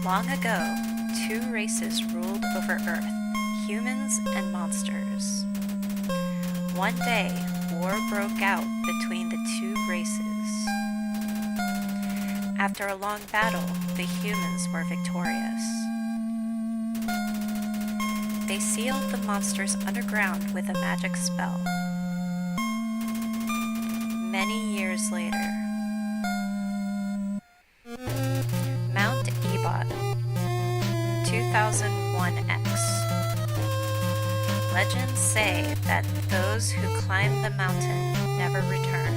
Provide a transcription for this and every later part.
Long ago, two races ruled over Earth, humans and monsters. One day, war broke out between the two races. After a long battle, the humans were victorious. They sealed the monsters underground with a magic spell. Many years later, Mount Ebot, 2001X. Legends say that those who climb the mountain never return.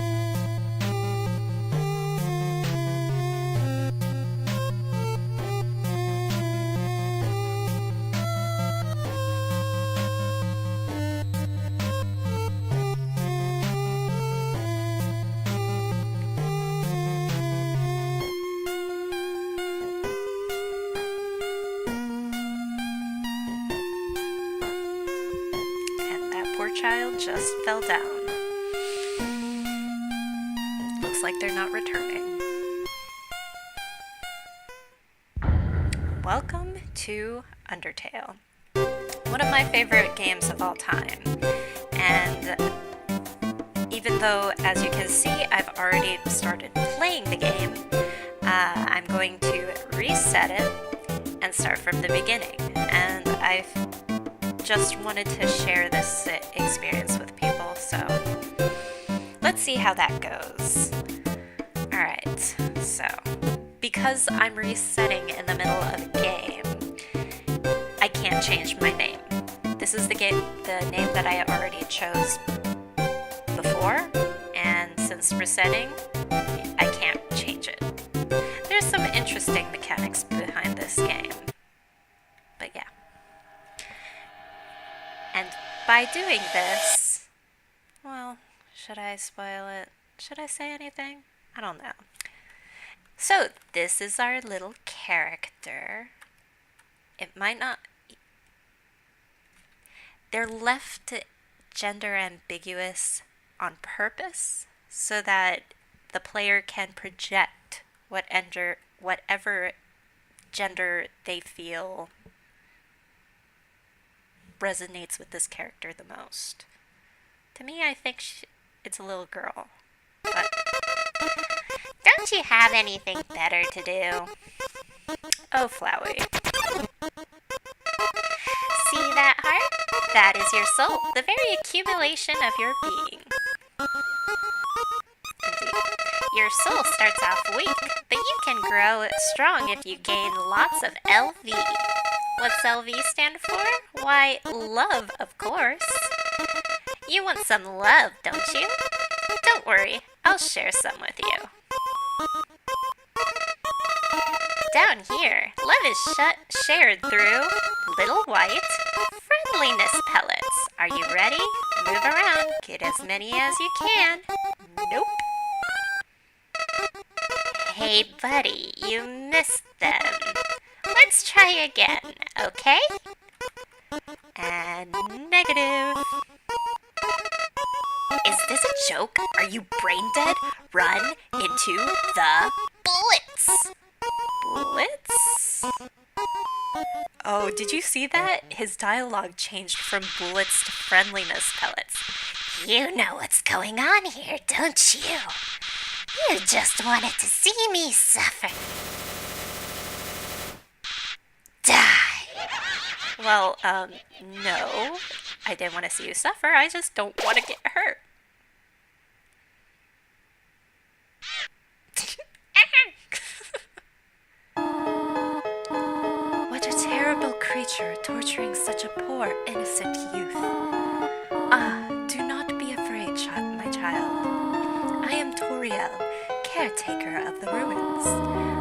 Poor child just fell down. Looks like they're not returning. Welcome to Undertale, one of my favorite games of all time. And even though, as you can see, I've already started playing the game, I'm going to reset it and start from the beginning. And I've just wanted to share this experience with people, so let's see how that goes. Alright, so because I'm resetting in the middle of a game, I can't change my name. This is the name that I already chose before, and since resetting, I can't change it. There's some interesting mechanics behind this game, but yeah. And by doing this, well, should I spoil it? Should I say anything? I don't know. So, this is our little character. It might not... They're left gender ambiguous on purpose so that the player can project whatever gender they feel resonates with this character the most. To me, I think it's a little girl. But don't you have anything better to do? Oh, Flowey. See that heart? That is your soul, the very accumulation of your being. Indeed. Your soul starts off weak, but you can grow strong if you gain lots of LV. What's LV stand for? Why, love, of course. You want some love, don't you? Don't worry, I'll share some with you. Down here, love is shared through little white friendliness pellets. Are you ready? Move around, get as many as you can. Nope. Hey, buddy, you missed them. Let's try again, okay? And negative. Is this a joke? Are you brain dead? Run into the bullets! Bullets? Oh, did you see that? His dialogue changed from bullets to friendliness pellets. You know what's going on here, don't you? You just wanted to see me suffer. Die! Well, no. I didn't want to see you suffer. I just don't want to get hurt. What a terrible creature torturing such a poor, innocent youth. Ah, do not be afraid, my child. I am Toriel, caretaker of the ruins.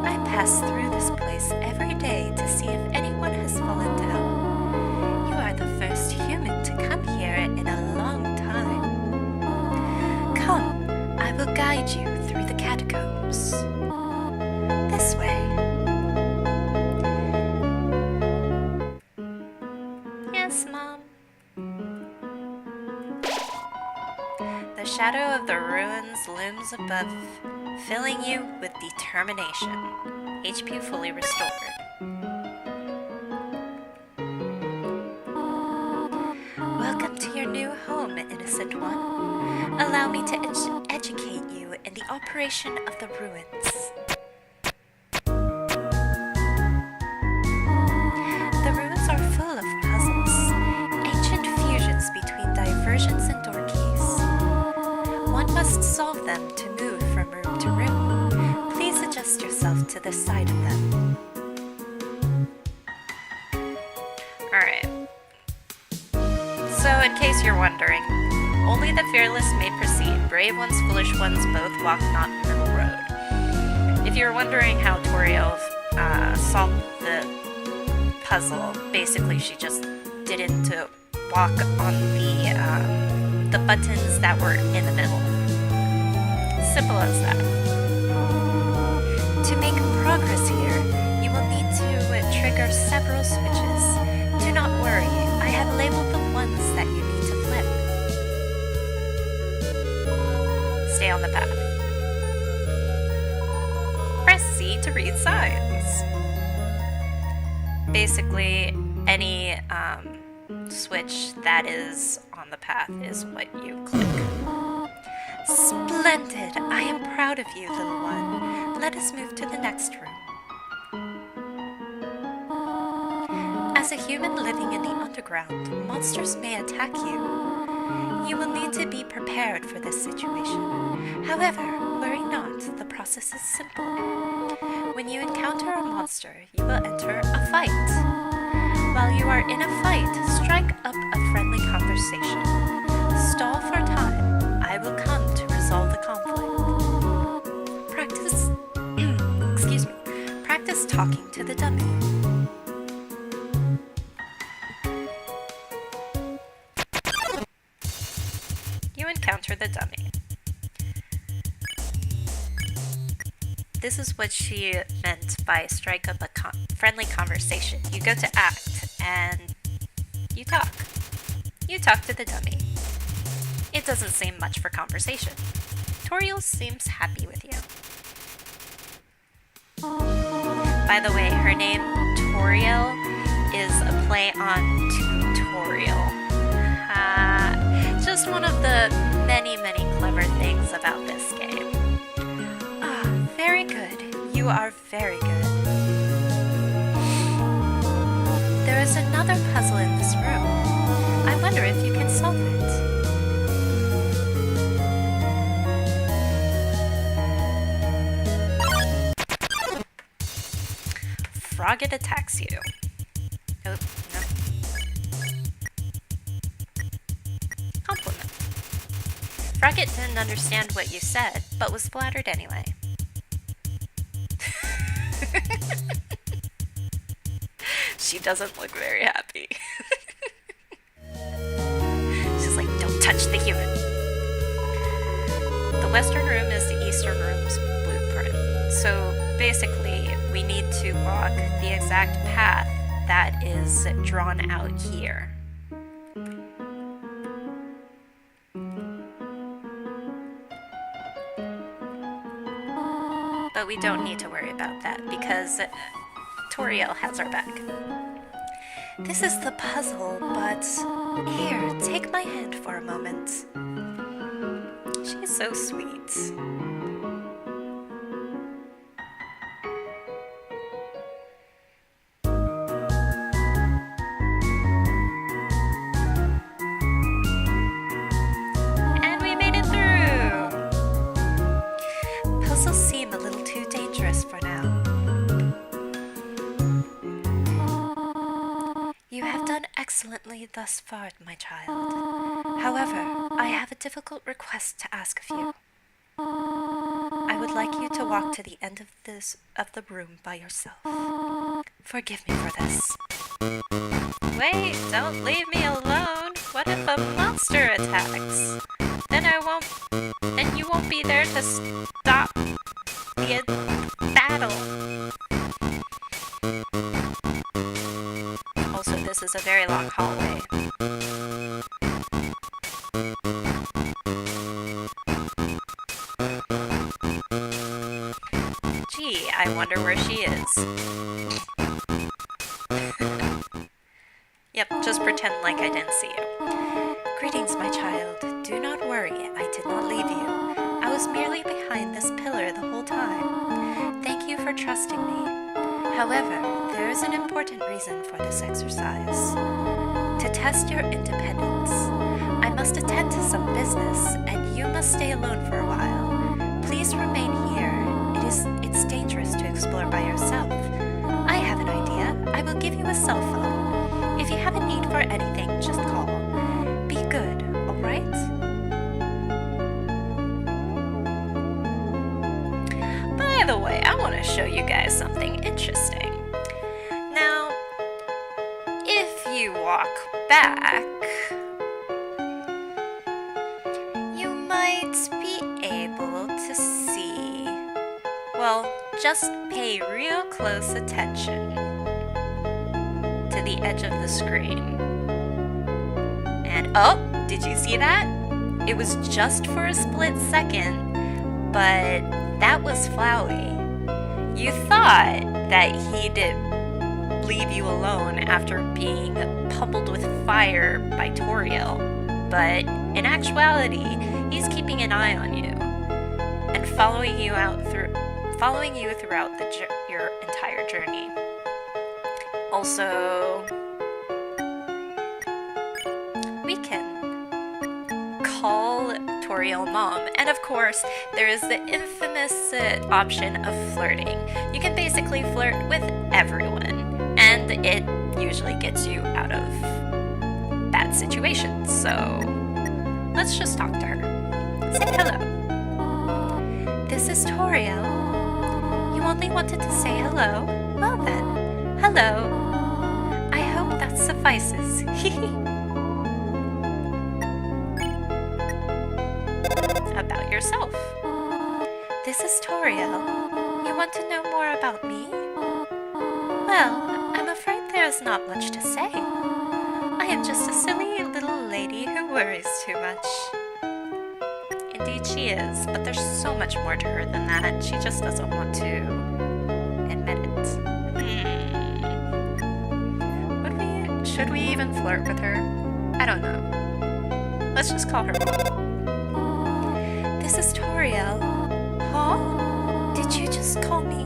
I pass through this place every day to see if anyone has fallen down. You are the first human to come here in a long time. Come, I will guide you through the catacombs. This way. Yes, Mom. The shadow of the ruins looms above, filling you with determination. HP fully restored. new home, innocent one. Allow me to educate you in the operation of the ruins. The ruins are full of puzzles, ancient fusions between diversions and door keys. One must solve them to move from room to room. Please adjust yourself to the side of them. Alright. So, in case you're wondering, only the fearless may proceed. Brave ones, foolish ones, both walk not middle road. If you're wondering how Toriel solved the puzzle, basically she just didn't walk on the buttons that were in the middle. Simple as that. To make progress here, you will need to trigger several switches. Do not worry, I have labeled the ones that you need to flip. Stay on the path. Press C to read signs. Basically, any switch that is on the path is what you click. Splendid! I am proud of you, little one. Let us move to the next room. As a human living in the underground, monsters may attack you. You will need to be prepared for this situation. However, worry not, the process is simple. When you encounter a monster, you will enter a fight. While you are in a fight, strike up a friendly conversation. Stall for time. I will come to resolve the conflict. Practice, excuse me, practice talking to the dummy. You encounter the dummy. This is what she meant by strike up a friendly conversation. You go to act and you talk. You talk to the dummy. It doesn't seem much for conversation. Toriel seems happy with you. By the way, her name Toriel is a play on tutorial. Just one of the many, many clever things about this game. Ah, very good. You are very good. There is another puzzle in this room. I wonder if you can solve it. Frogget attacks you. Oh, no. Compliment. Frogget didn't understand what you said, but was flattered anyway. She doesn't look very happy. She's like, don't touch the human. The western room is the eastern room's blueprint. So basically, we need to walk the exact path that is drawn out here. But we don't need to worry about that because Toriel has our back. This is the puzzle, but here, take my hand for a moment. She's so sweet. And we made it through! Puzzles seem a little too dangerous for now. You have done excellently thus far, my child. However, I have a difficult request to ask of you. I would like you to walk to the end of the room by yourself. Forgive me for this. Wait, don't leave me alone. What if a monster attacks? Then you won't be there to stop the battle. Also, this is a very long hallway. Gee, I wonder where she is. Yep, just pretend like I didn't see you. Greetings, my child. Do not worry, I did not leave you. I was merely behind this pillar the whole time. Thank you for trusting me. However, there is an important reason for this exercise. To test your independence. I must attend to some business, and you must stay alone for a while. Please remain here. It's dangerous to explore by yourself. I have an idea. I will give you a cell phone. If you have a need for anything, just call. Be good, alright? By the way, I want to show you guys something interesting. Now, if you walk back, you might be able to see. Well, just pay real close attention to the edge of the screen. And oh, did you see that? It was just for a split second, but that was Flowey. You thought that he did leave you alone after being pummeled with fire by Toriel, but in actuality, he's keeping an eye on you and following you throughout your entire journey. Also, we can call Toriel Mom, and of course, there is the infamous option of flirting. You can basically flirt with everyone, and it usually gets you out of bad situations, so let's just talk to her. Say hello. This is Toriel. You only wanted to say hello? Well then, hello. I hope that suffices. About yourself. This is Toriel. You want to know more about me? Well, I'm afraid there's not much to say. I am just a silly little lady who worries too much. Indeed she is, but there's so much more to her than that. She just doesn't want to admit it. Should we even flirt with her? I don't know. Let's just call her Mom. This is Toriel. Huh? Did you just call me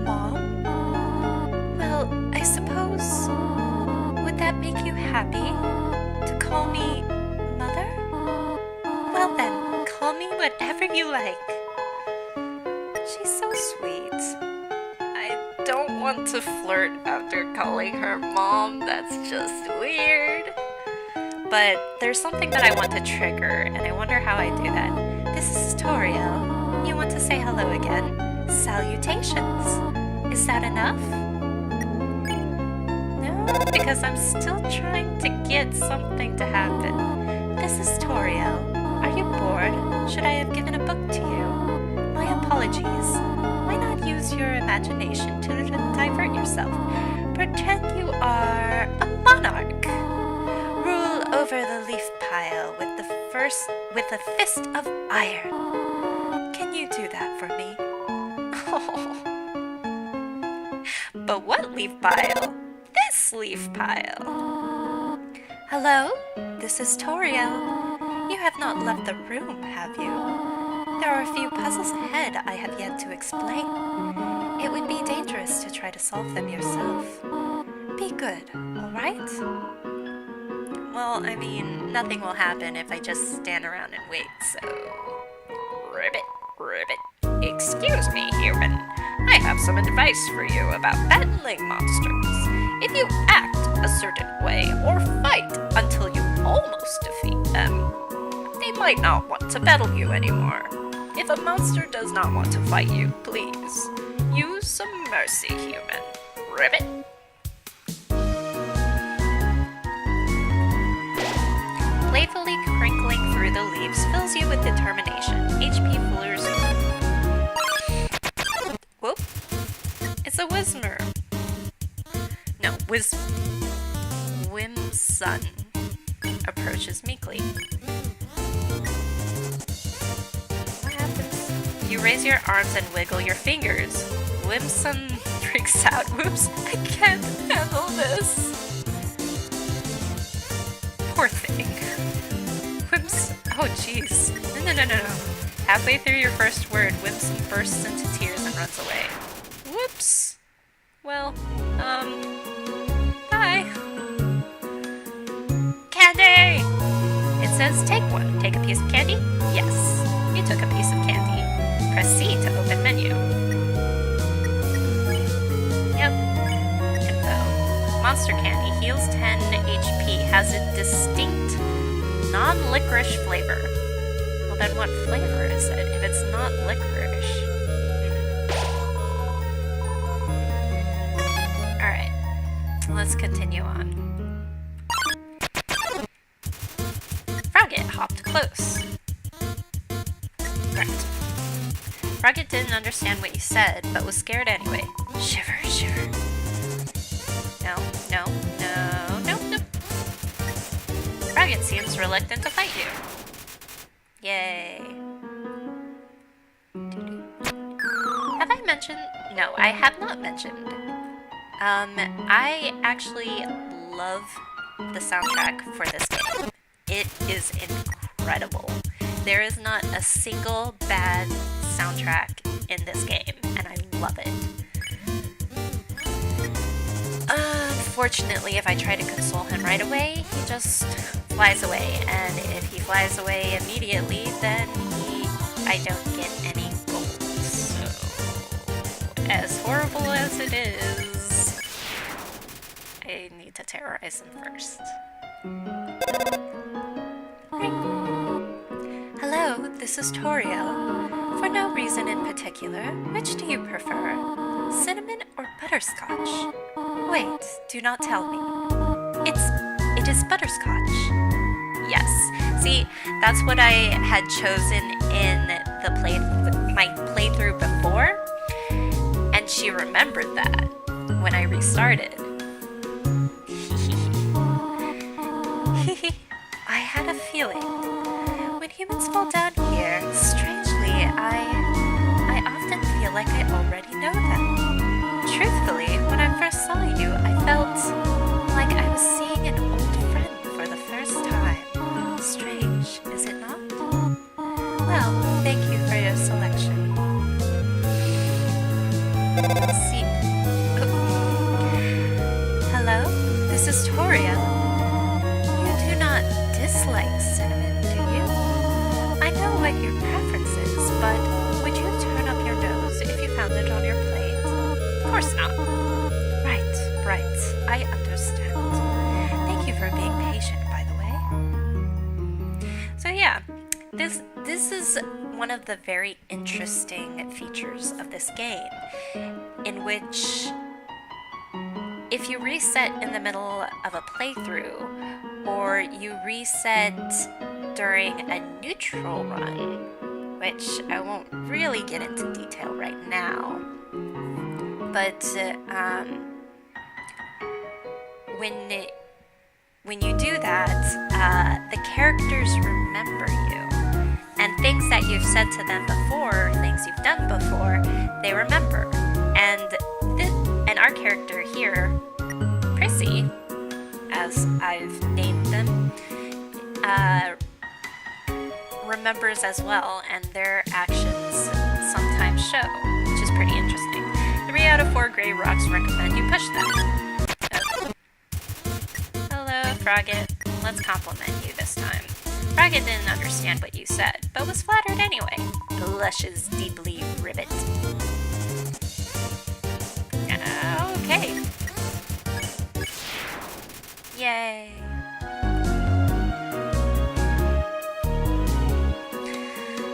Mom? Well, I suppose... Would that make you happy? To call me Mother? Well then, call me whatever you like. She's so sweet. I don't want to flirt after calling her Mom. That's just weird. But there's something that I want to trigger, and I wonder how I do that. This is Toriel. You want to say hello again? Salutations. Is that enough? No, because I'm still trying to get something to happen. This is Toriel. Are you bored? Should I have given a book to you? My apologies. Why not use your imagination to divert yourself? Pretend you are a monarch. Rule over the leaf pile with a fist of iron. Can you do that for me? Oh. But what leaf pile? This leaf pile. Hello? This is Toriel. You have not left the room, have you? There are a few puzzles ahead I have yet to explain. It would be dangerous to try to solve them yourself. Be good, alright? Well, I mean, nothing will happen if I just stand around and wait, so... Ribbit. Excuse me, human. I have some advice for you about battling monsters. If you act a certain way or fight until you almost defeat them, they might not want to battle you anymore. If a monster does not want to fight you, please use some mercy, human. Ribbit. Playfully crinkling through the leaves fills you with determination. HP Fuller's... Whoop. It's a Whismer. No, Whimsun approaches meekly. What happens? You raise your arms and wiggle your fingers. Whimsun freaks out. Whoops, I can't handle this. Poor thing. Oh, jeez. No. Halfway through your first word, Whimsun bursts into tears and runs away. Whoops. Well, bye. Candy! It says take one. Take a piece of candy? Yes. You took a piece of candy. Press C to open menu. Yep. Info. Monster candy heals 10 HP, has a distinct non-licorice flavor. Well, then what flavor is it if it's not licorice? Alright. Let's continue on. Frogget hopped close. Right. Frogget didn't understand what you said, but was scared anyway. Shiver, shiver. No. Frogget seems reluctant to fight you. Yay. Have I mentioned? No, I have not mentioned. I actually love the soundtrack for this game. It is incredible. There is not a single bad soundtrack in this game, and I love it. Unfortunately, if I try to console him right away, he just flies away, and if he flies away immediately, then I don't get any gold. So, as horrible as it is, I need to terrorize him first. Hello, this is Toriel. For no reason in particular, which do you prefer? Cinnamon or butterscotch? Wait, do not tell me. It is butterscotch. Yes. See, that's what I had chosen in my playthrough before, and she remembered that when I restarted. I had a feeling. When humans fall down here, strangely, I often feel like I already know them. Truthfully, when I first saw you, I felt like I was seeing an old friend for the first time. Strange, is it not? Well, thank you for your selection. See... Hello? This is Toriel. You do not dislike cinnamon, do you? I know what your preference is, but would you turn up your nose if you found it on your plate? Of course not. Right. I understand. Thank you for being patient, by the way. So yeah, this is one of the very interesting features of this game, in which if you reset in the middle of a playthrough, or you reset during a neutral run, which I won't really get into detail right now, but when you do that, the characters remember you, and things that you've said to them before, things you've done before, they remember. And our character here, Prissy, as I've named them, remembers as well, and their actions sometimes show, which is pretty interesting. 3 out of 4 gray rocks recommend you push them. Hello, Frogget. Let's compliment you this time. Frogget didn't understand what you said, but was flattered anyway. Blushes deeply, Ribbit. Okay. Yay.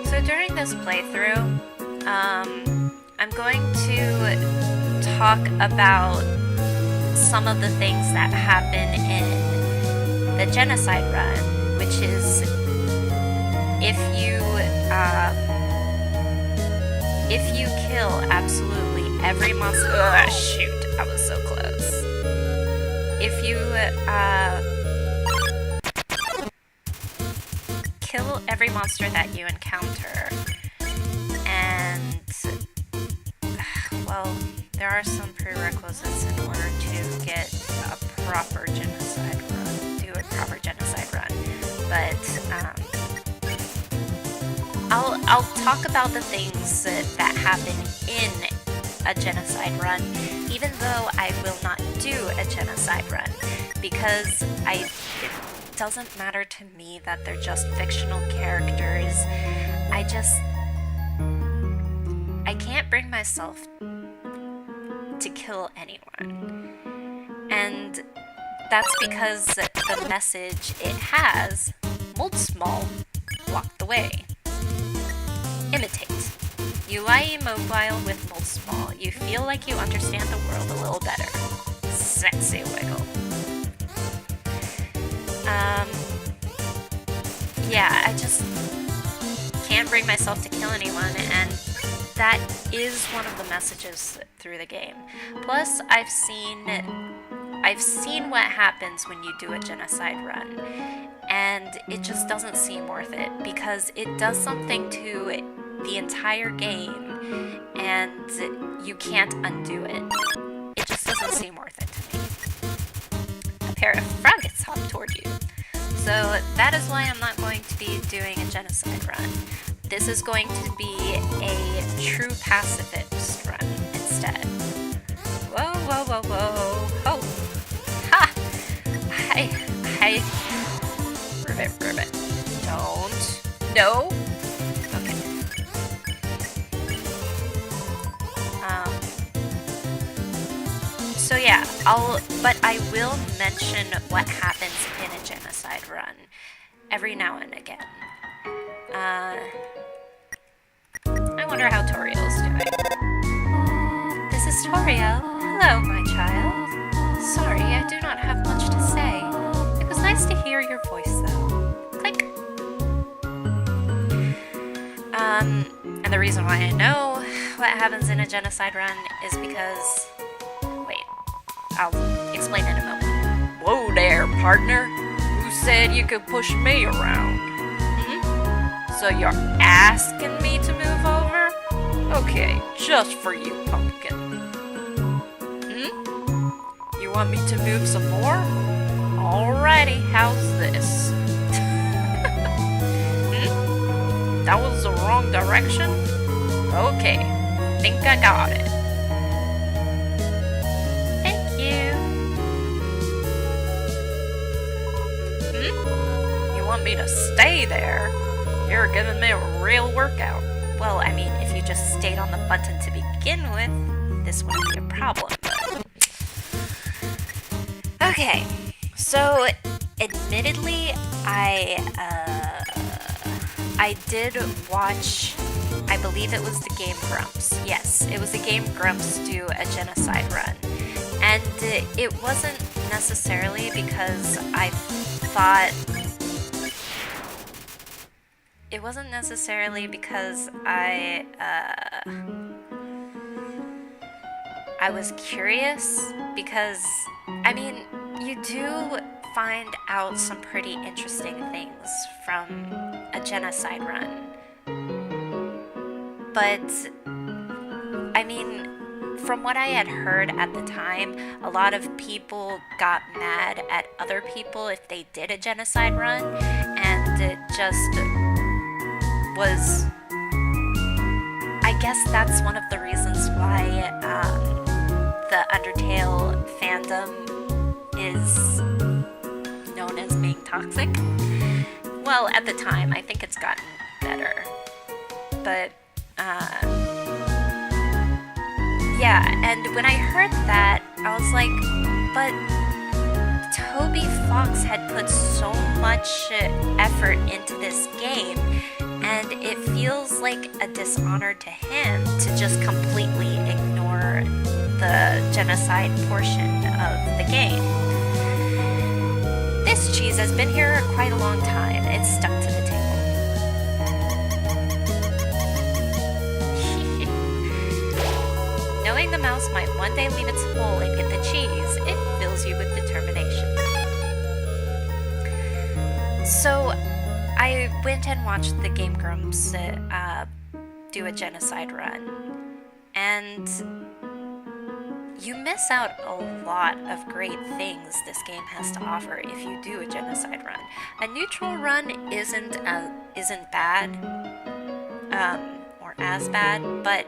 So during this playthrough, I'm going to talk about some of the things that happen in the genocide run, which is if you kill absolutely every monster. Oh, shoot, I was so close. If you kill every monster that you encounter, and well, there are some prerequisites in order to get a proper genocide run, but talk about the things that happen in a genocide run, even though I will not do a genocide run, because it doesn't matter to me that they're just fictional characters. I can't bring myself to kill anyone. And that's because the message it has, mold small, block the way. Imitate. You lie immobile with mold small. You feel like you understand the world a little better. Sexy wiggle. Yeah, I just can't bring myself to kill anyone, and that is one of the messages through the game. Plus, I've seen what happens when you do a genocide run, and it just doesn't seem worth it, because it does something to the entire game, and you can't undo it. It just doesn't seem worth it to me. A pair of froggets hop toward you. So that is why I'm not going to be doing a genocide run. This is going to be a true pacifist run instead. Whoa, whoa, whoa, whoa. Oh. Ha! Ribbit. Don't. No. Okay. So yeah, but I will mention what happens in a genocide run every now and again. I wonder how Toriel's doing. This is Toriel. Hello, my child. Sorry, I do not have much to say. It was nice to hear your voice, though. Click. And the reason why I know what happens in a genocide run is because... Wait, I'll explain in a moment. Whoa there, partner. Who said you could push me around? So you're asking me to move over? Okay, just for you, pumpkin. You want me to move some more? Alrighty, how's this? That was the wrong direction? Okay, think I got it. Thank you. You want me to stay there? You're giving me a real workout. Well, I mean, if you just stayed on the button to begin with, this wouldn't be a problem, but... Okay, so, admittedly, I did watch, I believe it was the Game Grumps. Yes, it was the Game Grumps do a genocide run. And it wasn't necessarily because I thought... It wasn't necessarily because I was curious, because, I mean, you do find out some pretty interesting things from a genocide run. But, I mean, from what I had heard at the time, a lot of people got mad at other people if they did a genocide run, and it just... was, I guess that's one of the reasons why the Undertale fandom is known as being toxic. Well, at the time, I think it's gotten better. But, yeah, and when I heard that, I was like, but Toby Fox had put so much effort into this game, and it feels like a dishonor to him to just completely ignore the genocide portion of the game. This cheese has been here quite a long time. It's stuck to the table. Knowing the mouse might one day leave its hole and get the cheese, it fills you with determination. So, I went and watched the Game Grumps do a genocide run, and you miss out a lot of great things this game has to offer if you do a genocide run. A neutral run isn't bad. or as bad, but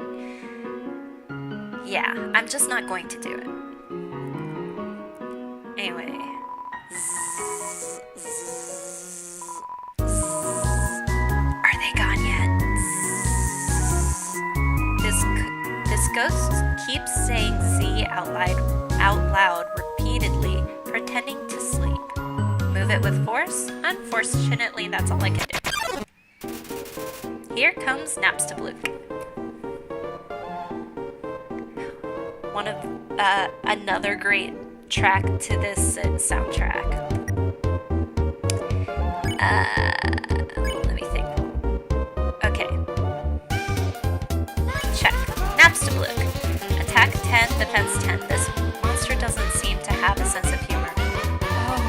yeah, I'm just not going to do it. Anyway. Are they gone yet? This ghost keeps saying Z out loud repeatedly, pretending to sleep. Move it with force? Unfortunately, that's all I can do. Here comes Napstablook. One of another great track to this soundtrack. Let me think. Okay. Check. Napstablook. Attack 10, defense 10. This monster doesn't seem to have a sense of humor. Oh,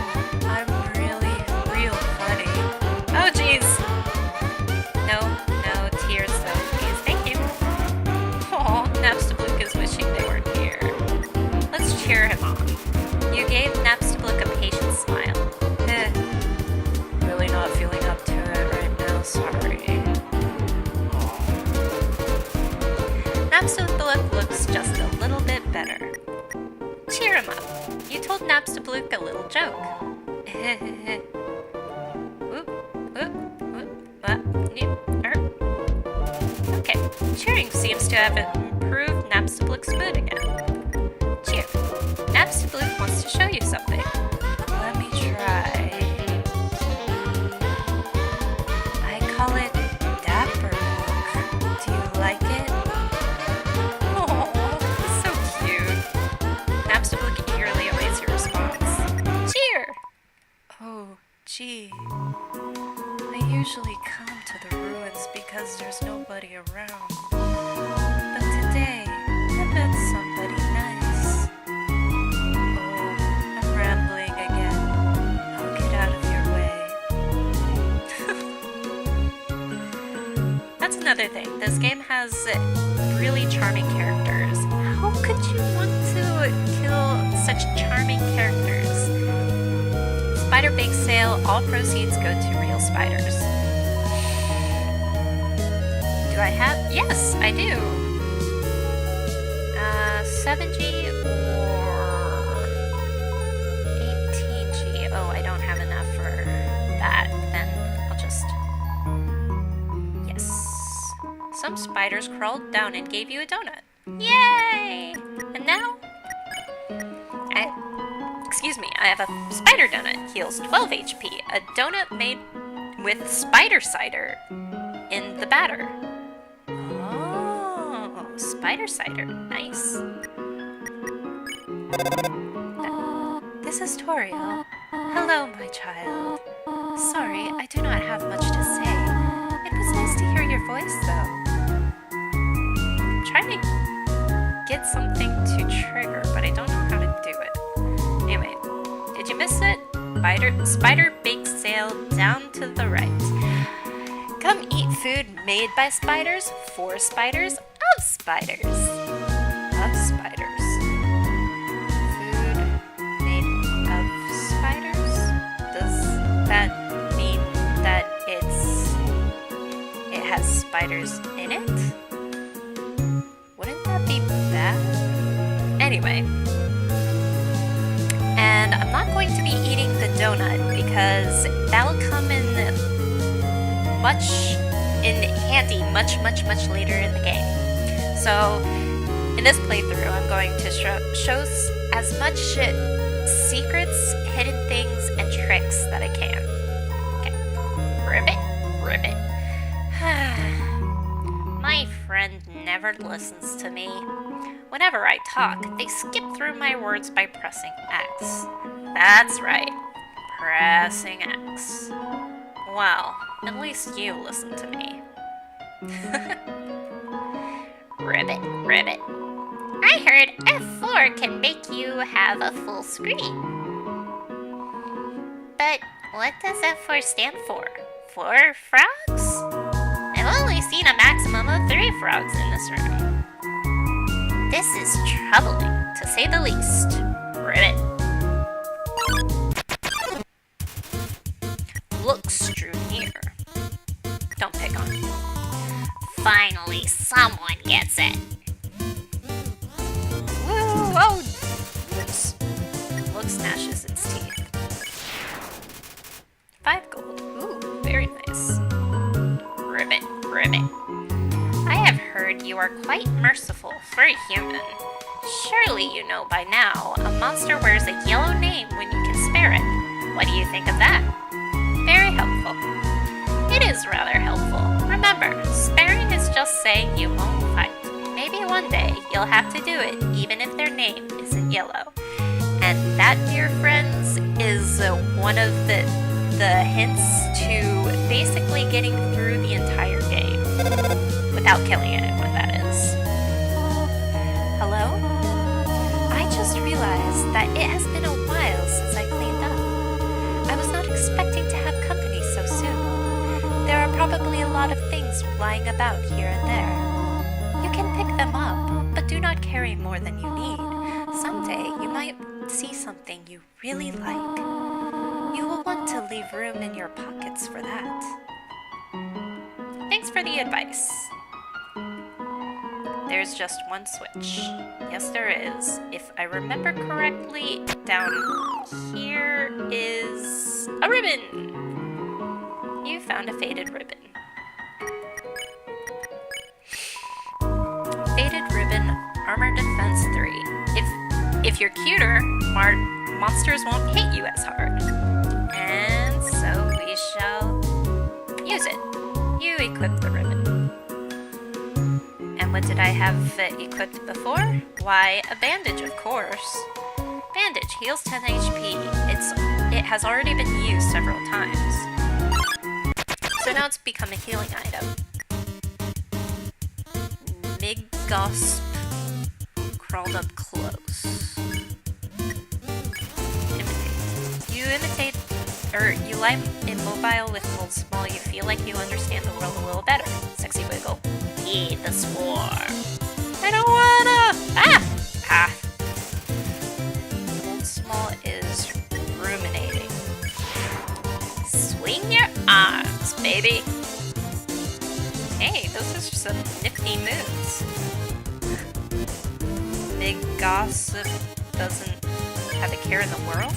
I'm really, real funny. Oh, jeez. No tears though, please. Thank you. Oh, Napstablook is wishing they weren't here. Let's cheer him on. You gave Napstablook a patient smile. Really not feeling up to it right now, sorry. Napstablook looks just a little bit better. Cheer him up. You told Napstablook a little joke. Okay, cheering seems to have improved Napstablook's mood again. Cheer. Napstablook wants to show you something. Let me try. I call it Dapper Look. Do you like it? Oh, so cute. Napstablook eagerly awaits your response. Cheer! Oh, gee. I usually come to the ruins because there's nobody around. But today, I met somebody nice. Oh, I'm rambling again. I'll get out of your way. That's another thing. This game has really charming characters. How could you want to kill such charming characters? Spider bake sale, all proceeds go to real spiders. Do I have? Yes, I do. 7G or 18G. Oh, I don't have enough for that. Then I'll just... Yes. Some spiders crawled down and gave you a donut. Yay! And now... Excuse me, I have a spider donut. Heals 12 HP. A donut made with spider cider in the batter. Oh, spider cider. Nice. This is Toriel. Hello, my child. Sorry, I do not have much to say. It was nice to hear your voice, though. I'm trying to get something to trigger, but I don't know how to do it. Anyway, did you miss it? Spider bake sale down to the right. Come eat food made by spiders, for spiders, of spiders. Of spiders. Food made of spiders? Does that mean that it has spiders in it? Wouldn't that be bad? Anyway. And I'm not going to be eating the donut because that'll come in handy much later in the game. So in this playthrough, I'm going to show as much secrets, hidden things, and tricks that I can. Okay, ribbit. My friend never listens to me. Whenever I talk, they skip through my words by pressing X. That's right, pressing X. Well, at least you listen to me. Ribbit. I heard F4 can make you have a full screen. But what does F4 stand for? 4 frogs? I've only seen a maximum of 3 frogs in this room. This is troubling, to say the least. Ribbit. Looks drew near. Don't pick on me. someone gets it. Woo! Oh! Whoops. Look gnashes its teeth. 5 gold. Ooh, very nice. Ribbit, ribbit. I have heard you are quite merciful for a human. Surely you know by now a monster wears a yellow name when you can spare it. What do you think of that? Very helpful. It is rather helpful. Remember, sparing is just saying you won't fight. Maybe one day you'll have to do it even if their name isn't yellow. And that, dear friends, is one of the hints to basically getting through the entire game without killing anyone, that is. Hello? I just realized that it has been a while since I cleaned up. I was not expecting to have company so soon. There are probably a lot of things lying about here and there. You can pick them up, but do not carry more than you need. Someday you might see something you really like. You will want to leave room in your pockets for that. Thanks for the advice. There's just one switch. Yes, there is. If I remember correctly, down here is a ribbon. You found a faded ribbon. Faded ribbon, armor defense 3. If you're cuter, monsters won't hit you as hard. And so we shall use it. You equip the ribbon. And what did I have equipped before? Why, a bandage, of course. Bandage heals 10 HP. It has already been used several times. So now it's become a healing item. Migosp crawled up close. You lie immobile with hold small, you feel like you understand the world a little better. Sexy wiggle. Eat the swarm. I don't wanna! Ah! Hold small is ruminating. Swing your arms, baby. Hey, those are some nifty moves. Big gossip doesn't have a care in the world?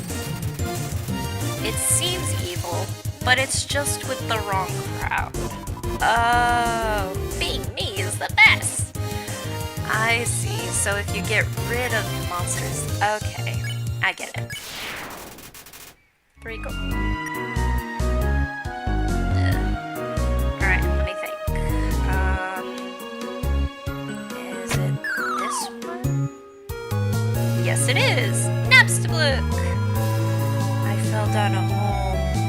It seems evil, but it's just with the wrong crowd. Oh, being me is the best. I see. So if you get rid of monsters, okay, I get it. 3 gold. Alright, let me think. Is it this one? Yes, it is. Napstablook. I fell down a hole.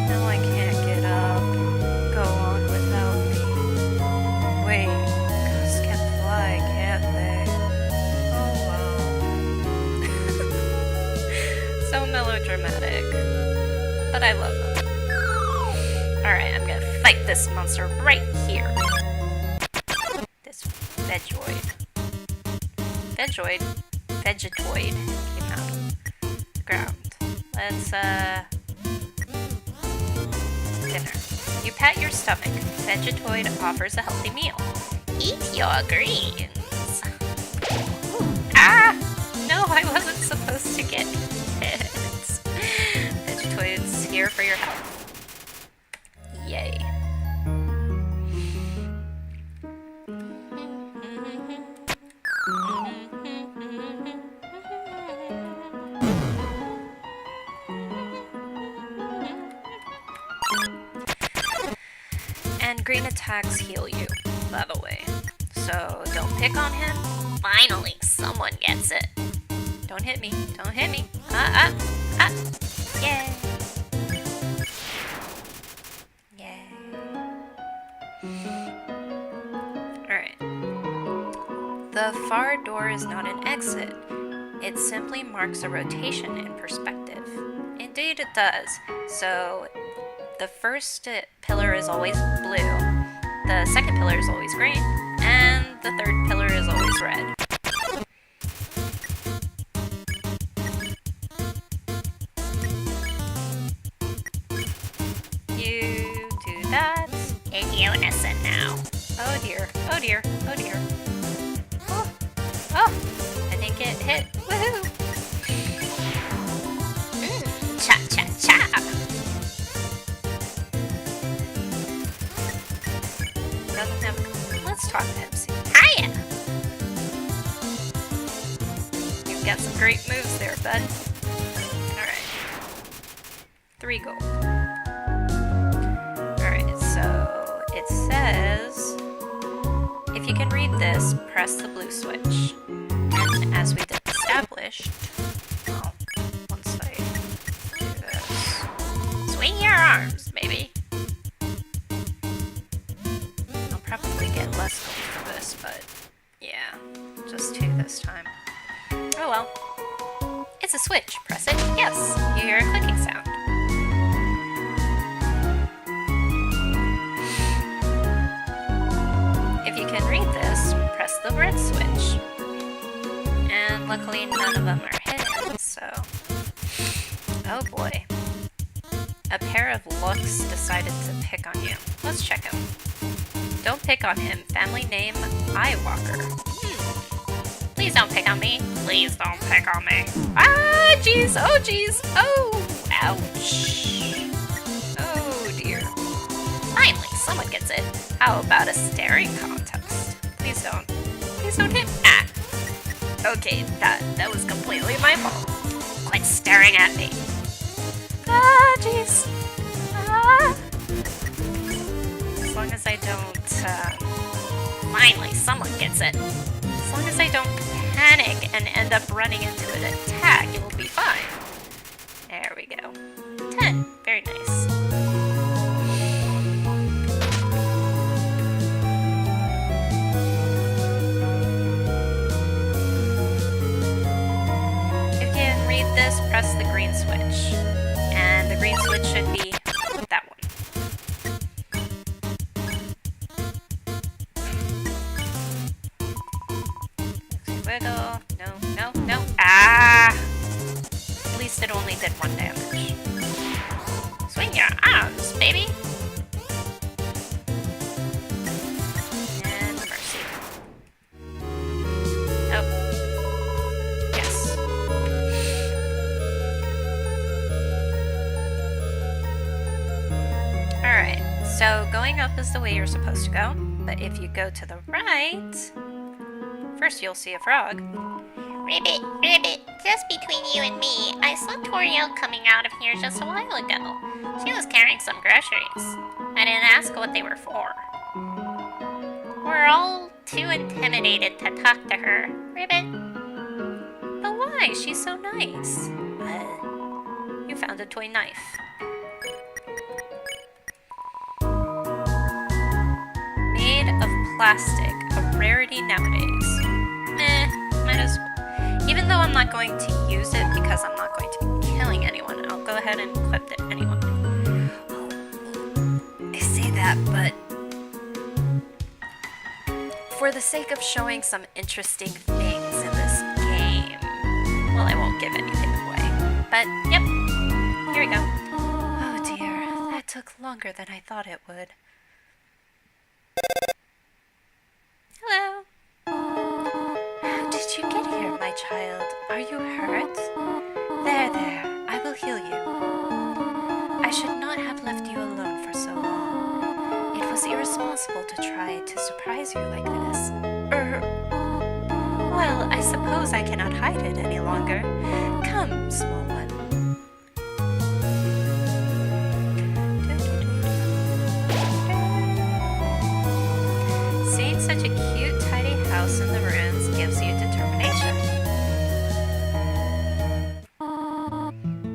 Now I can't get up. Go on without me. Wait, ghosts can fly, can't they? Oh wow. So melodramatic. But I love them. Alright, I'm gonna fight this monster right here. This Vegetoid came out of the ground. Let's, dinner. You pat your stomach. Vegetoid offers a healthy meal. Eat your greens. Ah! No, I wasn't supposed to get hit. Vegetoid's here for your help. Yay. And green attacks heal you, by the way. So don't pick on him. Finally, someone gets it. Don't hit me. Don't hit me. Yay. Yay. Alright. The far door is not an exit. It simply marks a rotation in perspective. Indeed it does. So the first pillar is always blue, the second pillar is always green, and the third pillar is always red. You do that. In unison now. Oh dear, oh dear, oh dear. great moves there, bud. Alright. 3 gold. Alright, so it says if you can read this, press the blue switch. And as we established, well, once I do this, Swing your arms, baby. I'll probably get less gold for this, but yeah, just 2 this time. Oh well. It's a switch. Press it. Yes. You hear a clicking sound. If you can read this, press the red switch. And luckily none of them are hidden, so... Oh boy. A pair of looks decided to pick on you. Let's check him. Don't pick on him. Family name, Eyewalker. Please don't pick on me. Please don't pick on me. Ah, jeez! Oh, jeez! Oh! Ouch! Oh, dear. Finally, someone gets it. How about a staring contest? Please don't hit. Ah! Okay, that was completely my fault. Quit staring at me. Ah, jeez. Ah! As long as I don't, Finally, someone gets it. as long as I don't panic and end up running into an attack, it will be fine. There we go. 10. Very nice. If you can read this, press the green switch. And the green switch should be that one. Wiggle. No. Ah! At least it only did 1 damage. Swing your arms, baby. And mercy. Oh. Yes. Alright, so going up is the way you're supposed to go, but if you go to the right, first you'll see a frog. Ribbit, just between you and me, I saw Toriel coming out of here just a while ago. She was carrying some groceries. I didn't ask what they were for. We're all too intimidated to talk to her. Ribbit. But why? She's so nice. You found a toy knife. Made of plastic, a rarity nowadays. Might as well. Even though I'm not going to use it because I'm not going to be killing anyone, I'll go ahead and equip it anyway. I say that, but for the sake of showing some interesting things in this game, well, I won't give anything away. But, yep, here we go. Oh dear, that took longer than I thought it would. Hello. How did you get here, my child? Are you hurt? There, I will heal you. I should not have left you alone for so long. It was irresponsible to try to surprise you like this. Well, I suppose I cannot hide it any longer. Come, small one. Seeing such a cute, tidy house in the ruins gives you determination.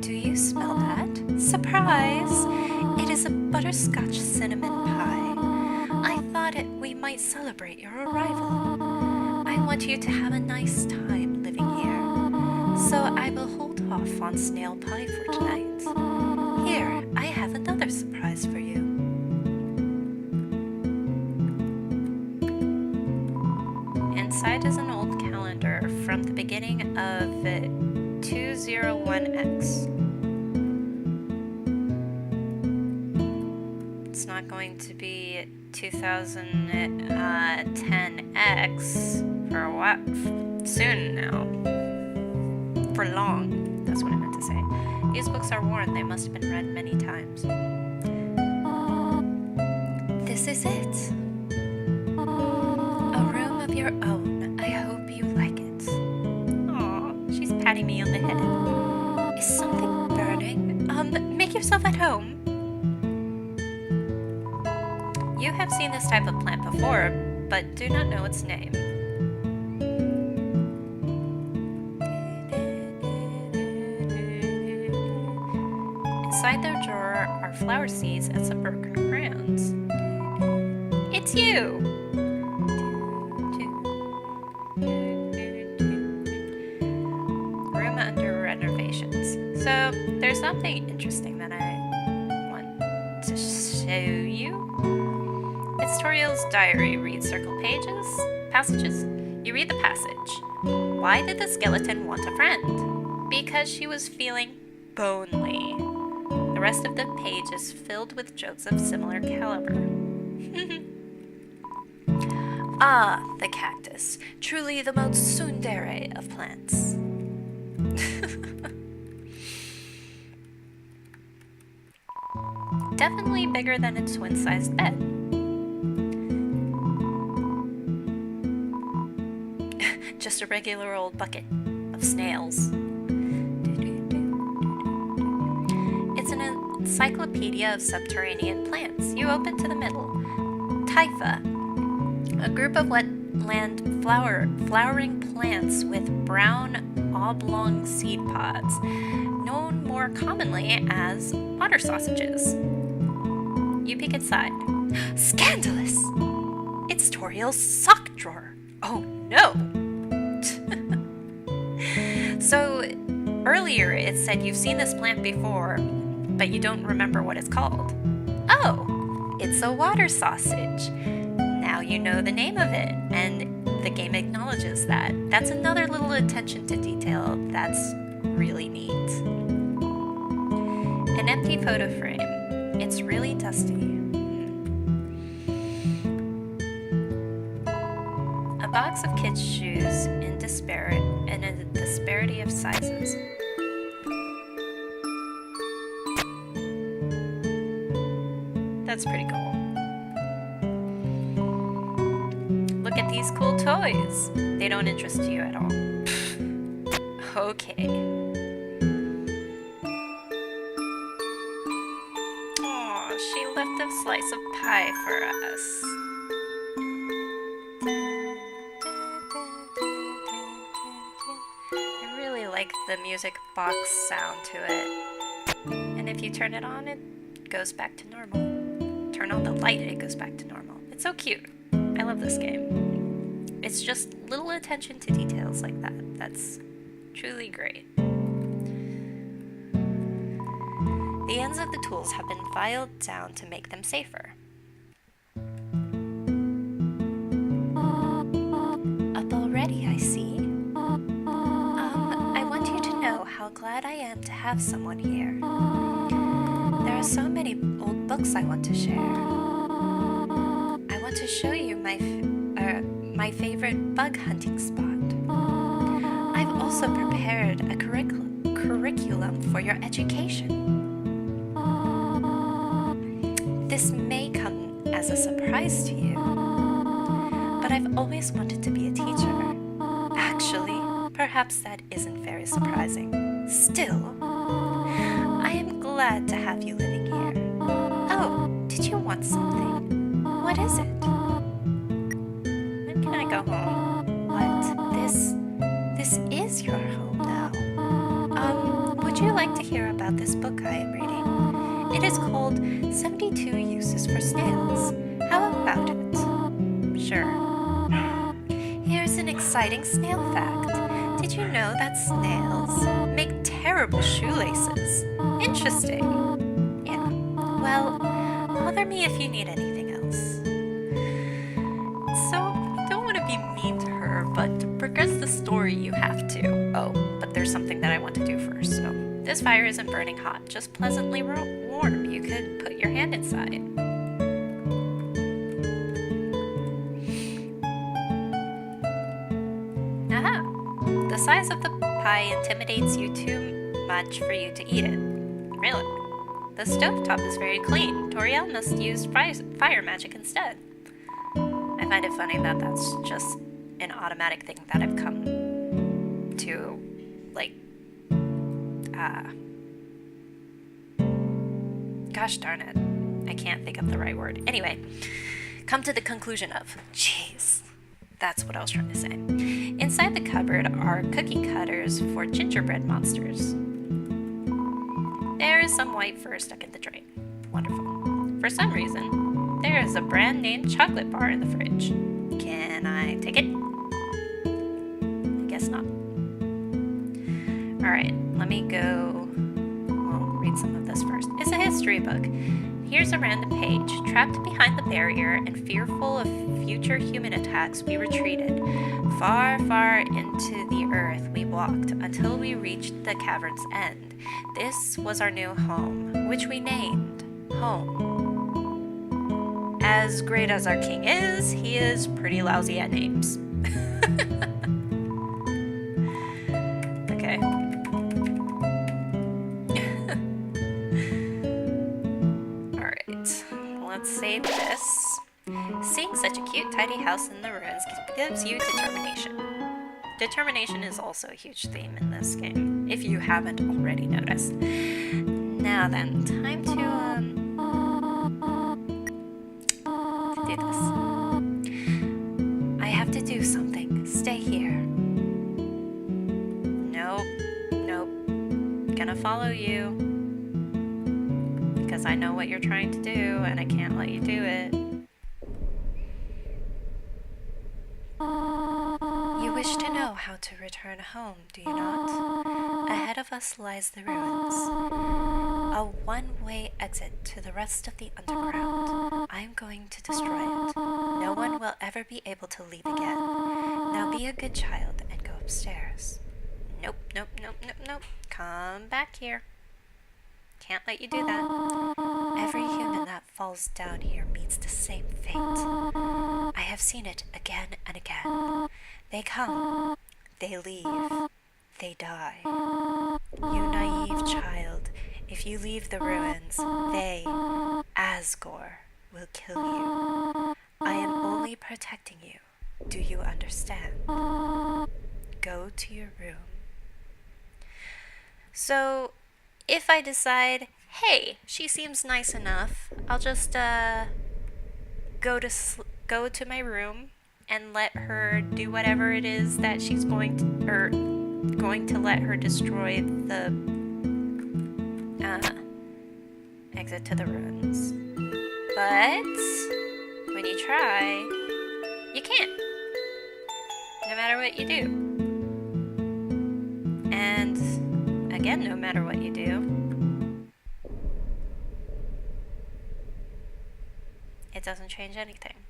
Do you smell that? Surprise! It is a butterscotch cinnamon pie. I thought we might celebrate your arrival. I want you to have a nice time living here, so I will hold off on snail pie for tonight. Here, I have another surprise for you. Inside is an old calendar from the beginning of 201X. It's not going to be 2010X for a while, soon now. For long, that's what I meant to say. These books are worn, they must have been read many times. This is it. A room of your own. I hope you like it. Aw, she's patting Make yourself at home. You have seen this type of plant before, but do not know its name. Inside the drawer are flower seeds and some broken crayons. It's you! Room under renovations. So, there's something interesting that I want to show you. It's Toriel's diary. Read circle passages. You read the passage. Why did the skeleton want a friend? Because she was feeling lonely. The rest of the page is filled with jokes of similar caliber. Ah, the cactus. Truly the most tsundere of plants. Definitely bigger than its twin-sized bed. Just a regular old bucket of snails. It's an encyclopedia of subterranean plants. You open to the middle. Typha, a group of wetland flowering plants with brown oblong seed pods, known more commonly as water sausages. You peek inside. Scandalous! It's Toriel's sock drawer. Oh no! So, earlier it said you've seen this plant before, but you don't remember what it's called. Oh, it's a water sausage. Now you know the name of it, and the game acknowledges that. That's another little attention to detail that's really neat. An empty photo frame. It's really dusty. A box of kids' shoes in a disparity of sizes. That's pretty cool. Look at these cool toys. They don't interest you at all. Okay. Aw, she left a slice of pie for us. I really like the music box sound to it. And if you turn it on, it goes back to normal. Turn on the light, it goes back to normal. It's so cute. I love this game. It's just little attention to details like that. That's truly great. The ends of the tools have been filed down to make them safer. Up already, I see. I want you to know how glad I am to have someone here. There are so many old books I want to share. I want to show you my favorite bug hunting spot. I've also prepared a curriculum for your education. This may come as a surprise to you, but I've always wanted to be a teacher. Actually, perhaps that isn't very surprising. Still, I am glad to have you living here. Oh, did you want something? What is it? When can I go home? What? This is your home now. Would you like to hear about this book I am reading? It is called 72 Uses for Snails. How about it? Sure. Here's an exciting snail fact. Did you know that snails make terrible shoelaces? Interesting. Yeah. Well, bother me if you need anything else. So, I don't want to be mean to her, but to progress the story you have to. Oh, but there's something that I want to do first, so. This fire isn't burning hot, just pleasantly warm. You could put your hand inside. Aha! The size of the pie intimidates you too much for you to eat it. Really? The stovetop is very clean. Toriel must use fire magic instead. I find it funny that that's just an automatic thing that I've come to, like, Gosh darn it. I can't think of the right word. Anyway, come to the conclusion of, jeez, that's what I was trying to say. Inside the cupboard are cookie cutters for gingerbread monsters. There is some white fur stuck in the tray. Wonderful. For some reason, there is a brand name chocolate bar in the fridge. Can I take it? I guess not. Alright, let me go. I'll read some of this first. It's a history book. Here's a random page. Trapped behind the barrier and fearful of future human attacks, we retreated. Far, far into the earth we walked until we reached the cavern's end. This was our new home, which we named Home. As great as our king is, he is pretty lousy at names. Okay. Alright, let's save this. Seeing such a cute, tidy house in the ruins gives you determination. Determination is also a huge theme in this game, if you haven't already noticed. Now then, time to do this. I have to do something. Stay here. Nope. Nope. Gonna follow you. Because I know what you're trying to do, and I can't let you do it. You wish to know how to return home, do you not? Ahead of us lies the ruins. A one-way exit to the rest of the underground. I am going to destroy it. No one will ever be able to leave again. Now be a good child and go upstairs. Nope, nope, nope, nope, nope. Come back here. Can't let you do that. Every human that falls down here meets the same fate. I have seen it again and again. They come, they leave, they die. You naive child, if you leave the ruins, they, Asgore, will kill you. I am only protecting you. Do you understand? Go to your room. So, if I decide, hey, she seems nice enough, I'll just go to my room and let her do whatever it is that she's going to let her destroy the exit to the ruins. But when you try, you can't. No matter what you do. And again, no matter what you do, it doesn't change anything.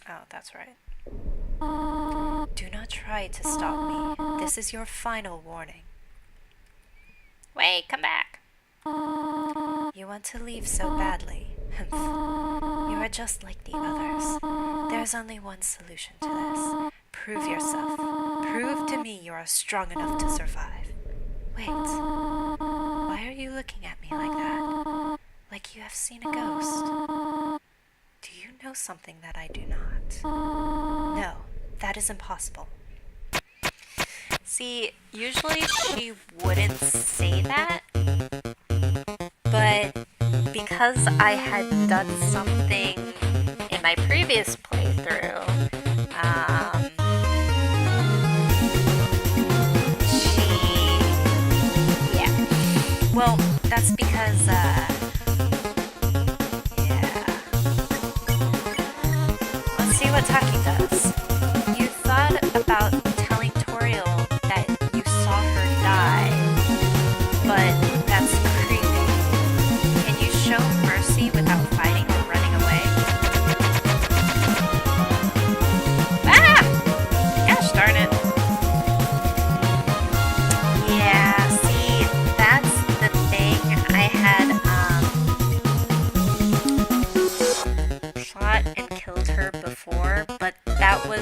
Oh, that's right. Do not try to stop me. This is your final warning. Wait, come back. You want to leave so badly. You are just like the others. There's only one solution to this. Prove yourself. Prove to me you are strong enough to survive. Wait. Why are you looking at me like that? Like you have seen a ghost. Do you know something that I do not? No, that is impossible. See, usually she wouldn't say that, but because I had done something in my previous playthrough, well, that's because, let's see what Taki does. You thought about telling Toriel that you saw her die, but that's creepy. Can you show mercy without fighting or running away? Ah! Gosh darn it. Yeah, see, that's the thing. I had, shot and killed her before, but that was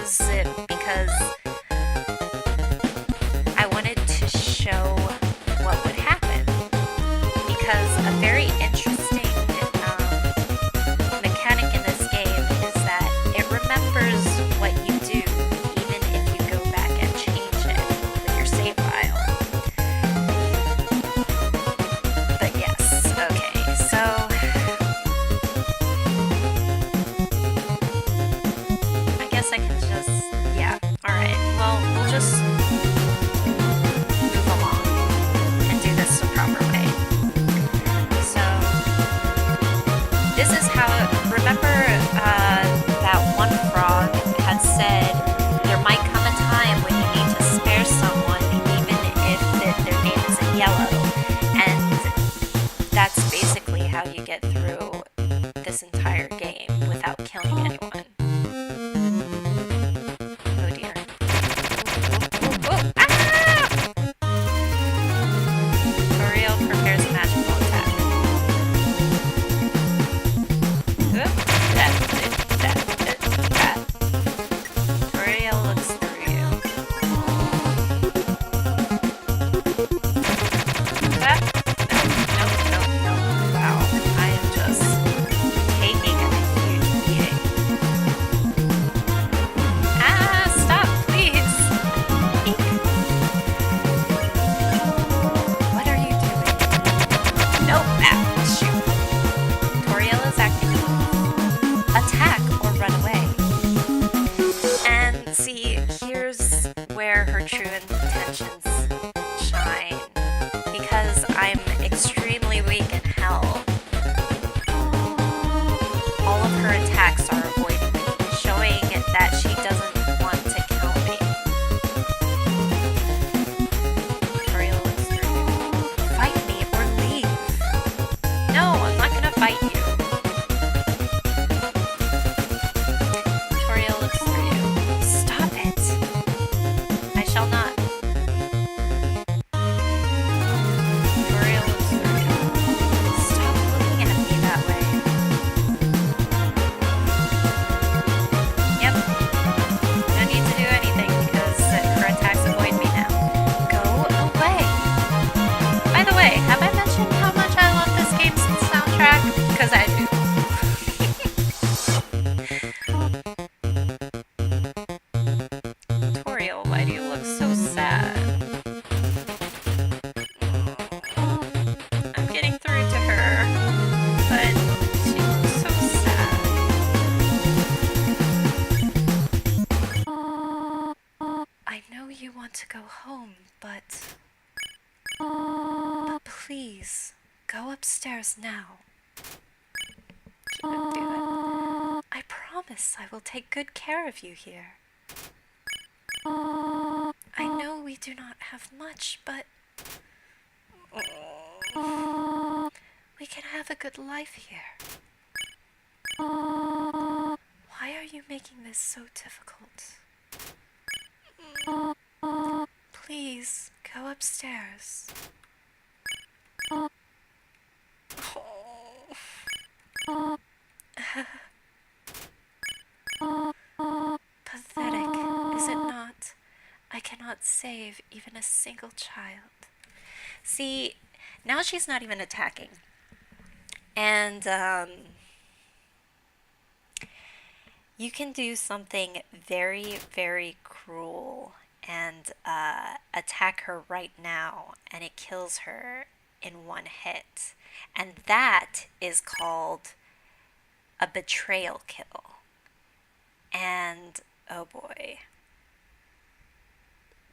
said there might come a time when you need to spare someone even if their name isn't yellow. And that's basically how you get through this entire game without killing anyone. Oh dear. Oh, ah! Toriel prepares a magical attack. Toriel looks through you. No. Wow, I am just taking a huge beating. Ah, stop, please. Eek. What are you doing? Nope. Ah, shoot. Toriel is acting attack or run away. And see, here's where her true intentions shine. Because I'm extremely weak in health, all of her attacks are avoiding me, showing that she doesn't want to kill me. Toriel looks through you. Fight me or leave. No, I'm not gonna fight you. Toriel looks through you. Stop it. I shall not. Toriel looks through you. Stop looking at me that way. Yep. No need to do anything because her attacks avoid me now. Go away. By the way, have I mentioned how much I love this game's soundtrack? Because I do. Toriel, why do you look so sad? I'm getting through to her, but she looks so sad. I know you want to go home, but please, go upstairs now. Can't do it. I promise I will take good care of you here. I know we do not have much, but we can have a good life here. Why are you making this so difficult? Please, go upstairs. Pathetic, is it not? I cannot save even a single child. See, now she's not even attacking. And, you can do something very, very cruel and attack her right now, and it kills her in one hit. And that is called a betrayal kill. And, oh boy.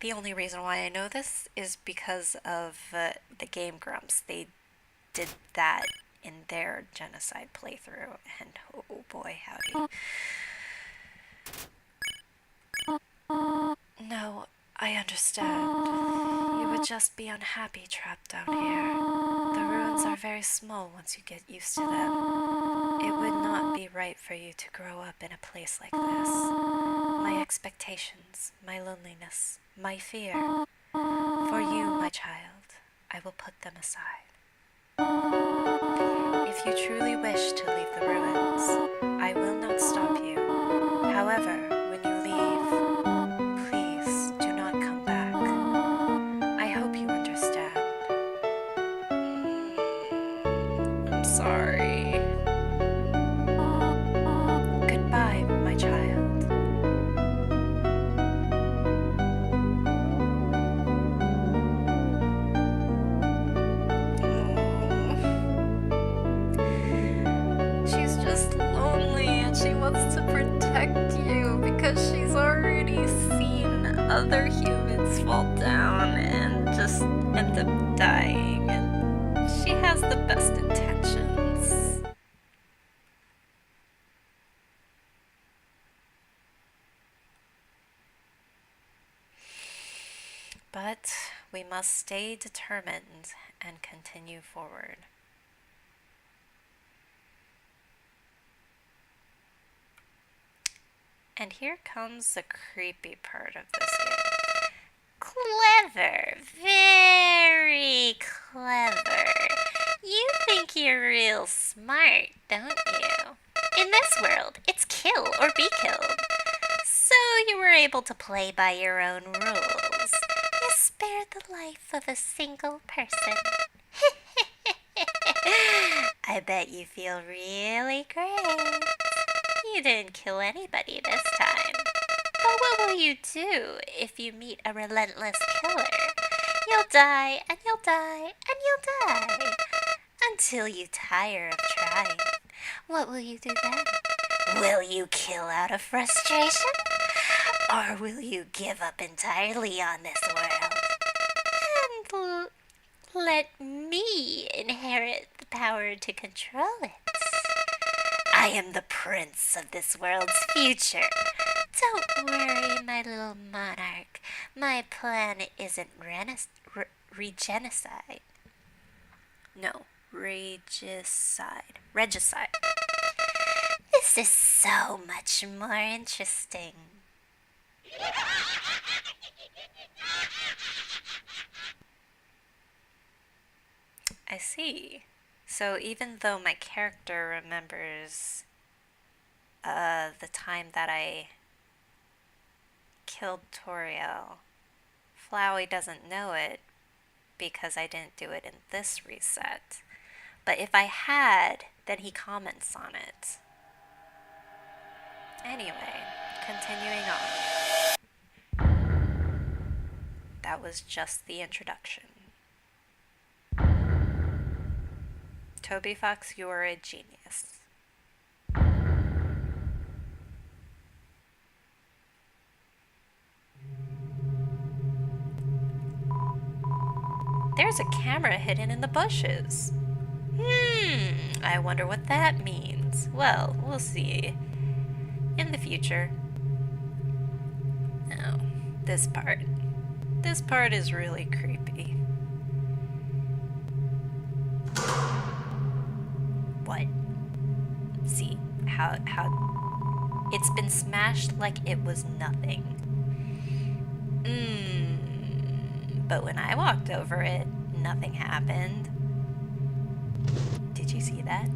The only reason why I know this is because of the Game Grumps. They did that in their genocide playthrough, and oh boy, howdy. No, I understand. You would just be unhappy trapped down here. The ruins are very small once you get used to them. It would not be right for you to grow up in a place like this. My expectations, my loneliness, my fear. For you, my child, I will put them aside. If you truly wish to leave the ruins, I will not stop you. However, when you leave, please do not come back. I hope you understand. I'm sorry. Goodbye, my child. She's just lonely and she wants to protect you because she's already seen other humans fall down and just end up dying, and she has the best intentions. we must stay determined and continue forward. And here comes the creepy part of this game. Clever. Very clever. You think you're real smart, don't you? In this world, it's kill or be killed. So you were able to play by your own rules. You spared the life of a single person. I bet you feel really great. You didn't kill anybody this time. But what will you do if you meet a relentless killer? You'll die, and you'll die, and you'll die. Until you tire of trying. What will you do then? Will you kill out of frustration? Or will you give up entirely on this world? And let me inherit the power to control it. I am the prince of this world's future. Don't worry, my little monarch. My plan isn't regenocide. No, regicide. Regicide. This is so much more interesting. I see. So even though my character remembers the time that I killed Toriel, Flowey doesn't know it because I didn't do it in this reset. But if I had, then he comments on it. Anyway, continuing on. That was just the introduction. Toby Fox, you're a genius. There's a camera hidden in the bushes. I wonder what that means. Well, we'll see in the future. Oh, this part. This part is really creepy. What? See how it's been smashed like it was nothing. But when I walked over it, nothing happened. Did you see that?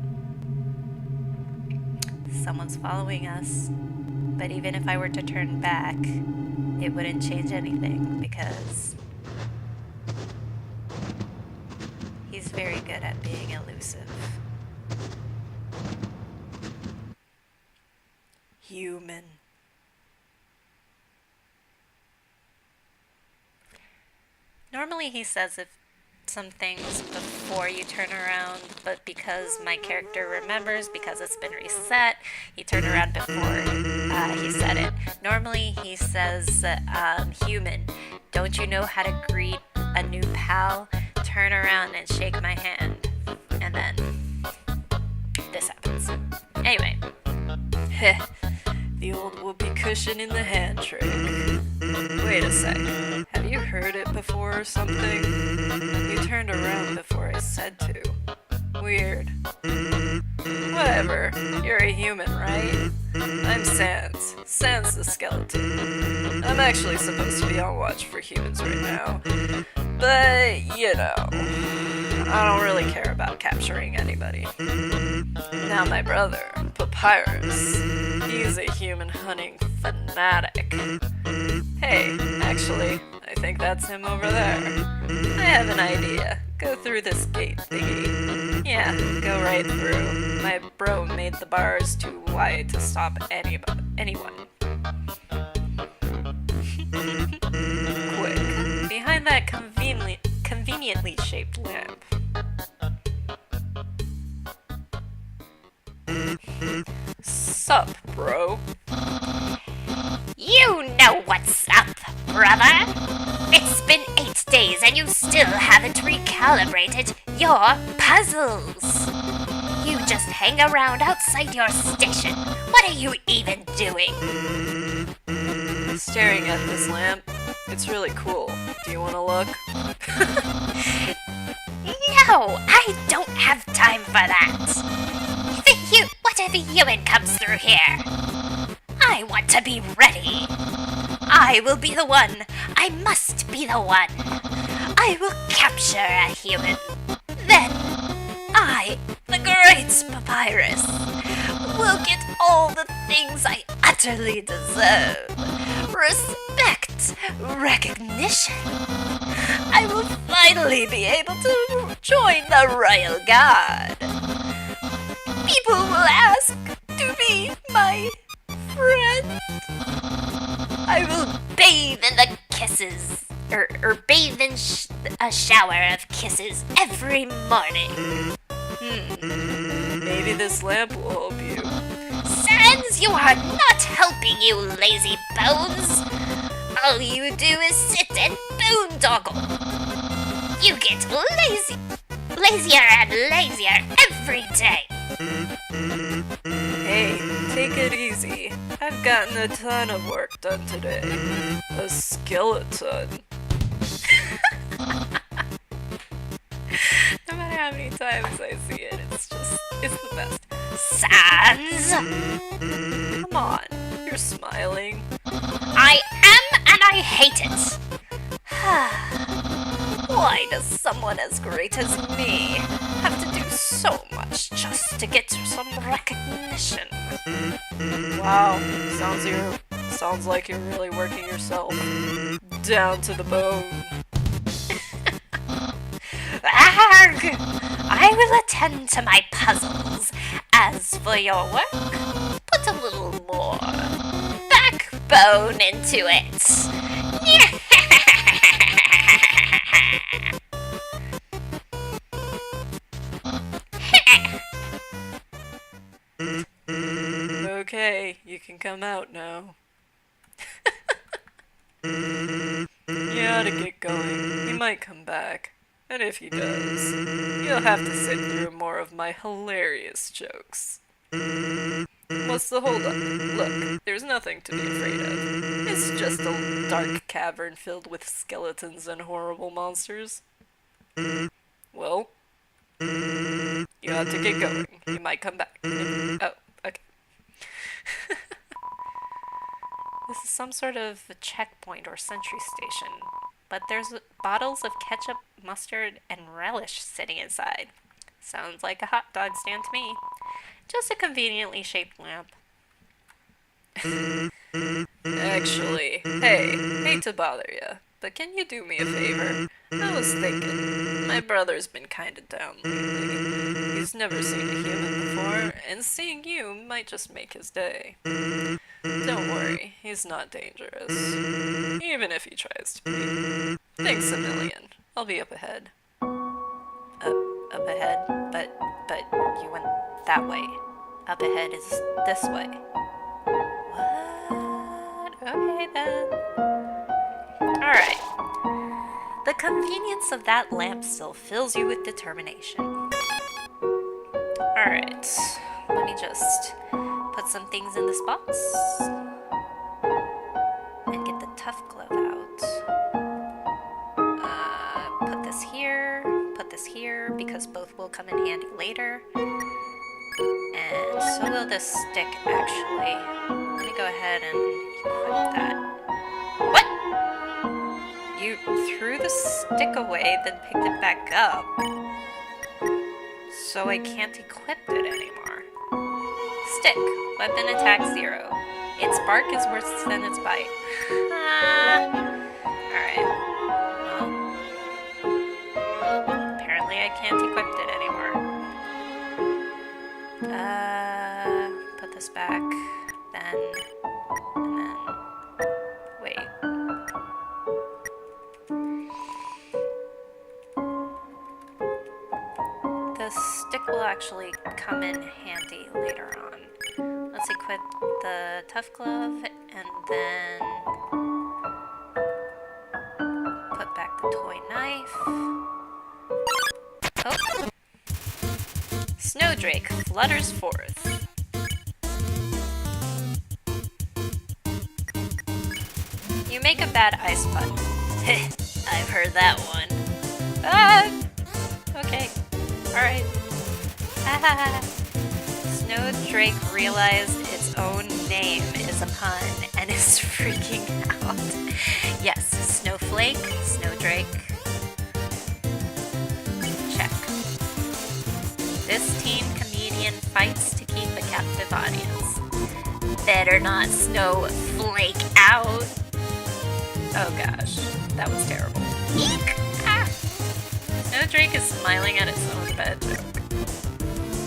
Someone's following us. But even if I were to turn back, it wouldn't change anything because he's very good at being elusive. Human. Normally he says some things before you turn around, but because my character remembers, because it's been reset, he turned around before he said it. Normally he says, human, don't you know how to greet a new pal? Turn around and shake my hand. And then this happens. Anyway. The old whoopee cushion in the hand trick. Wait a sec. Have you heard it before or something? You turned around before I said to. Weird. Whatever. You're a human, right? I'm Sans. Sans the skeleton. I'm actually supposed to be on watch for humans right now. But, you know, I don't really care about capturing anybody. Now my brother, Papyrus, he's a human hunting fanatic. Hey, actually, I think that's him over there. I have an idea. Go through this gate thingy. Yeah, go right through. My bro made the bars too wide to stop anyone. Quick, behind that conveniently shaped lamp. Sup, bro? You know what's up, brother. It's been 8 days and you still haven't recalibrated your puzzles. You just hang around outside your station. What are you even doing? staring at this lamp. It's really cool. Do you want to look? No, I don't have time for that. Whatever human comes through here, I want to be ready. I will be the one. I must be the one. I will capture a human. Then I, the great Papyrus, will get all the things I utterly deserve. Respect, recognition. I will finally be able to join the Royal Guard. People will ask to be my friend. I will bathe in the kisses, or bathe in a shower of kisses every morning. Maybe this lamp will help you. Sans, you are not helping, you lazy bones. All you do is sit and boondoggle. You get lazier and lazier every day. Hey, take it easy. I've gotten a ton of work done today. A skeleton. No matter how many times I see it, it's the best. Sans! Come on, you're smiling. I am, and I hate it. Why does someone as great as me have to do so much just to get some recognition? Wow, sounds like you're really working yourself down to the bone. Arg! I will attend to my puzzles. As for your work, put a little more backbone into it. Okay, you can come out now. You ought to get going. He might come back. And if he does, you'll have to sit through more of my hilarious jokes. What's the holdup? Look, there's nothing to be afraid of. It's just a dark cavern filled with skeletons and horrible monsters. Well, you ought to get going. He might come back. Oh, okay. This is some sort of a checkpoint or sentry station, but there's bottles of ketchup, mustard, and relish sitting inside. Sounds like a hot dog stand to me. Just a conveniently shaped lamp. Actually, hey, hate to bother ya, but can you do me a favor? I was thinking, my brother's been kinda down lately. He's never seen a human before, and seeing you might just make his day. Don't worry, he's not dangerous. Even if he tries to be. Thanks a million. I'll be up ahead. Up ahead? But you went that way. Up ahead is this way. What? Okay then. Alright. The convenience of that lamp still fills you with determination. Alright. Let me just put some things in this box. And get the tough glove out. Put this here, because both will come in handy later. And so will this stick, actually. Let me go ahead and equip that. What? You threw the stick away, then picked it back up. So I can't equip it anymore. Stick. Weapon attack 0. Its bark is worse than its bite. Alright. Well, apparently I can't equip it anymore. Put this back, then, and then, wait. The stick will actually come in handy later on. Let's equip the tough glove, and then put back the toy knife. Oh! Snowdrake flutters forth. that ice button. I've heard that one. Ah! Okay. Alright. Snowdrake realized its own name is a pun and is freaking out. Yes, Snowflake, Snowdrake. Check. This teen comedian fights to keep a captive audience. Better not snowflake out. Oh gosh, that was terrible. Eek! Ah. Snowdrake is smiling at its own bad joke.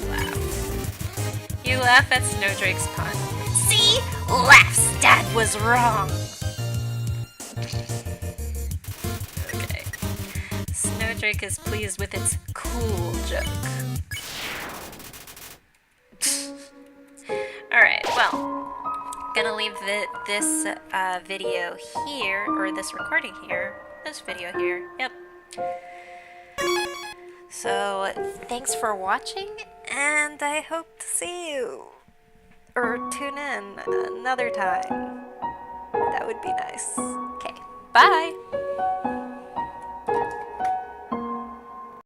Laugh. You laugh at Snowdrake's pun. See? Laughs. Dad was wrong. Okay. Snowdrake is pleased with its cool joke. Alright, well, gonna leave this video here, or this recording here, this video here, yep. So, thanks for watching, and I hope to see you, or tune in another time. That would be nice. Okay, bye!